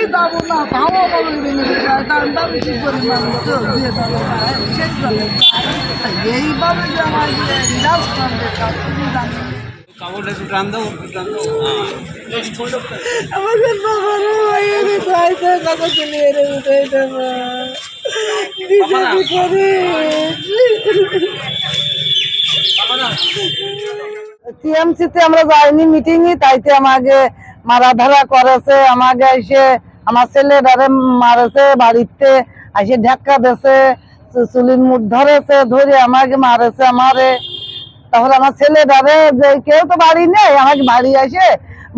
আমি যাবো না, ভালো ভালো ভেঙে যায়, দাম কি পরিমাণ দিয়ে দেবো সেই বলে এইভাবে যে আমার ইলাজ করবে তার তুমি জানি কাপড়টা একটু টান দাও, টান দাও। আমাদের বাবারও ভাইয়ের চাইছে টাকা চলে এনে উঠে দেবো করে টিএমসিতে আমরা যাইনি মিটিংয়ে, তাইতে আমাকে মারা ধরা করেছে, আমাকে এসে আমার ছেলেটারে মারেছে, বাড়িতে এসে ধাক্কা দিয়েছে, চুলির মুখ ধরেছে, ধরে আমাকে মারেছে আমারে। তাহলে আমার ছেলেটারে যে কেউ তো বাড়ি নেই, আমাকে বাড়ি এসে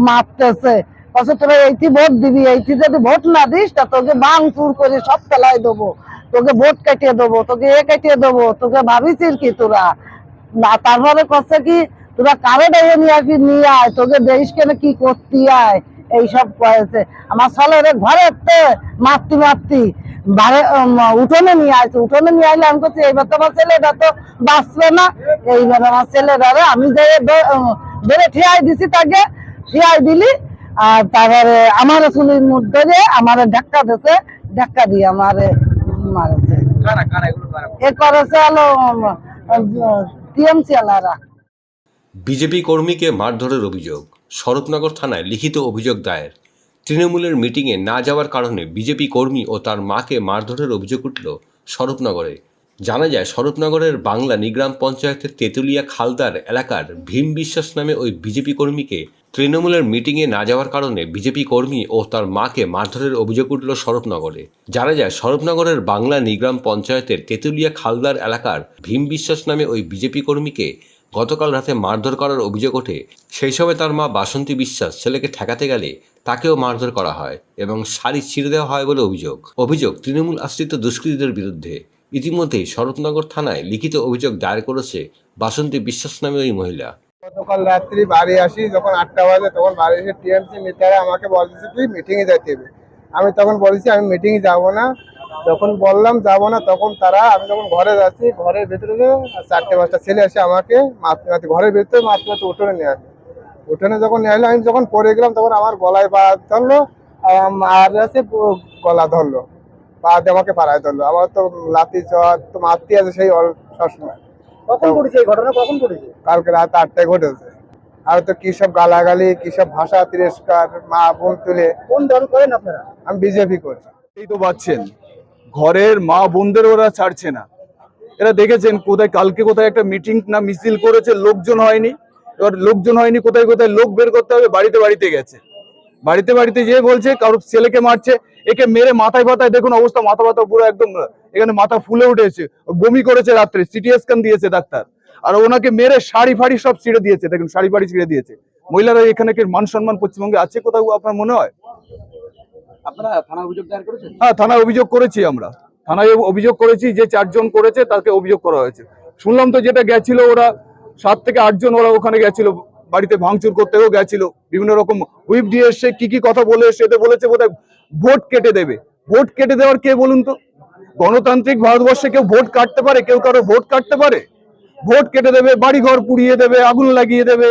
মারতেছে, বলছে তোরা এইটি ভোট দিবি, এইটি যদি ভোট না দিস তা তোকে ভাঙচুর করে সব ফেলাই দেবো, তোকে ভোট কাটিয়ে দেবো, তোকে কাটিয়ে দেবো, তোকে ভাবিছিস কি তোরা না। তারপরে করছে কি তোরা কারে ডেকে নিয়ে আসবি, নিয়ে আয়, তোকে দেশ কেন কি করতে আয়, এইসব কয়েছে। আমার ছেলেরে ঘরে মারতি মারতি উঠোনে নিয়ে আসছে, উঠোনে নিয়ে আসলে আমি করছি এইবার তো আমার ছেলেটা তো বাঁচবে না, এইবার আমার ছেলেটারে আমি যে ধরে ঠিয়াই দিছি, তাকে ঠিয়াই দিলি, আর তারপরে আমার চুলির মধ্যে যে আমার ধাক্কা দিয়েছে, ধাক্কা দিয়ে আমারে মারেছে। এ করেছে হলো টিএমসি আলারা। বিজেপি কর্মীকে মারধরের অভিযোগ, স্বরূপনগর থানায় লিখিত অভিযোগ দায়ের। তৃণমূলের মিটিংয়ে না যাওয়ার কারণে বিজেপি কর্মী ও তার মাকে মারধরের অভিযোগ উঠল স্বরূপনগরে। জানা যায়, স্বরূপনগরের বাংলা নিগ্রাম পঞ্চায়েতের তেঁতুলিয়া খালদার এলাকার ভীম বিশ্বাস নামে ওই বিজেপি কর্মীকে তৃণমূলের মিটিংয়ে না যাওয়ার কারণে বিজেপি কর্মী ও তার মাকে মারধরের অভিযোগ উঠল স্বরূপনগরে। জানা যায়, স্বরূপনগরের বাংলা নিগ্রাম পঞ্চায়েতের তেঁতুলিয়া খালদার এলাকার ভীম বিশ্বাস নামে ওই বিজেপি কর্মীকে গতকাল রাতে মারধর করার অভিযোগ ওঠে। সেই সময় তার মা বাসন্তী বিশ্বাস ছেলেকে ঠেকাতে গেলে তাকেও মারধর করা হয় এবং শাড়ি ছিঁড়ে দেওয়া হয় বলে অভিযোগ তৃণমূল আশ্রিত দুষ্কৃতীদের বিরুদ্ধে। ইতিমধ্যেই স্বরূপনগর থানায় লিখিত অভিযোগ দায়ের করেছে বাসন্তী বিশ্বাস নামে ওই মহিলা। গতকাল রাত্রি বাড়ি আসি, যখন 8টা বাজে তখন বাড়ি এসে টিএমসি নেতারা আমাকে বলতেছে তুই মিটিংয়ে যেতে হবে। আমি তখন বলেছি আমি মিটিংয়ে যাব না। যখন বললাম যাব না, তখন আমি যখন ঘরে যাচ্ছি, ঘরের ভিতরে 4টে-5টা ছেলে এসে আমাকে মারতে ঘরের ভিতরে মারতে উঠোনে নিয়ে আসে। উঠোনে যখন নিয়ে আসলো, আমি যখন পড়ে গেলাম তখন আমার গলায় পা ধরলো, আর আছে গলা ধরলো, পা দিয়ে আমাকে পাড়ায় ধরলো। আমার তো লাঠি চর তো মারতে আছে সেই সবসময়। কখন ঘটেছে এই ঘটনা? কখন ঘটেছে? কালকে রাত 8টায় ঘটেছে। আর তো কি সব গালাগালি, কি সব ভাষা তিরস্কার, মা বোন তুলে। কোন দল করেন আপনারা? আমি বিজেপি করছি। এই তো পাচ্ছেন, ঘরের মা বোনদের ওরা ছাড়ছে না। এরা দেখেছেন কোথায় কালকে কোথায় একটা মিটিং না মিছিল করেছে, লোকজন হয়নি। এবার লোকজন হয়নি, কোথায় কোথায় লোক বের করতে হবে, বাড়িতে বাড়িতে গেছে। বাড়িতে বাড়িতে যেয়ে বলছে কারোর ছেলেকে মারছে, একে মেরে মাথায় ব্যথায় দেখুন অবস্থা, মাথা ব্যথা পুরো একদম, এখানে মাথা ফুলে উঠেছে, বমি করেছে রাত্রে, সিটি স্ক্যান দিয়েছে ডাক্তার। আর ওনাকে মেরে শাড়ি ফাড়ি সব ছিঁড়ে দিয়েছে, দেখুন শাড়ি ফাড়ি ছিঁড়ে দিয়েছে। মহিলারা এখানে কি মান সম্মান পশ্চিমবঙ্গে আছে কোথাও আপনার মনে হয়? আপনারা থানায় অভিযোগ দায়ের করেছেন? হ্যাঁ, থানায় অভিযোগ করেছি, আমরা থানায় অভিযোগ করেছি, যে 4 জন করেছে তাকে অভিযোগ করা হয়েছে। শুনলাম তো যেটা গেছিল ওরা 7 থেকে 8 জন ওরা ওখানে গেছিল, বাড়িতে ভাঙচুর করতেও গেছিল, বিভিন্ন রকম হুইপ দিয়ে এসে কি কথা বলে এসে বলেছে বোধহয় ভোট কেটে দেবে। ভোট কেটে দেওয়ার কে বলুন তো? গণতান্ত্রিক ভারতবর্ষে কেউ ভোট কাটতে পারে? কেউ কারো ভোট কাটতে পারে? ভোট কেটে দেবে, বাড়িঘর পুড়িয়ে দেবে, আগুন লাগিয়ে দেবে,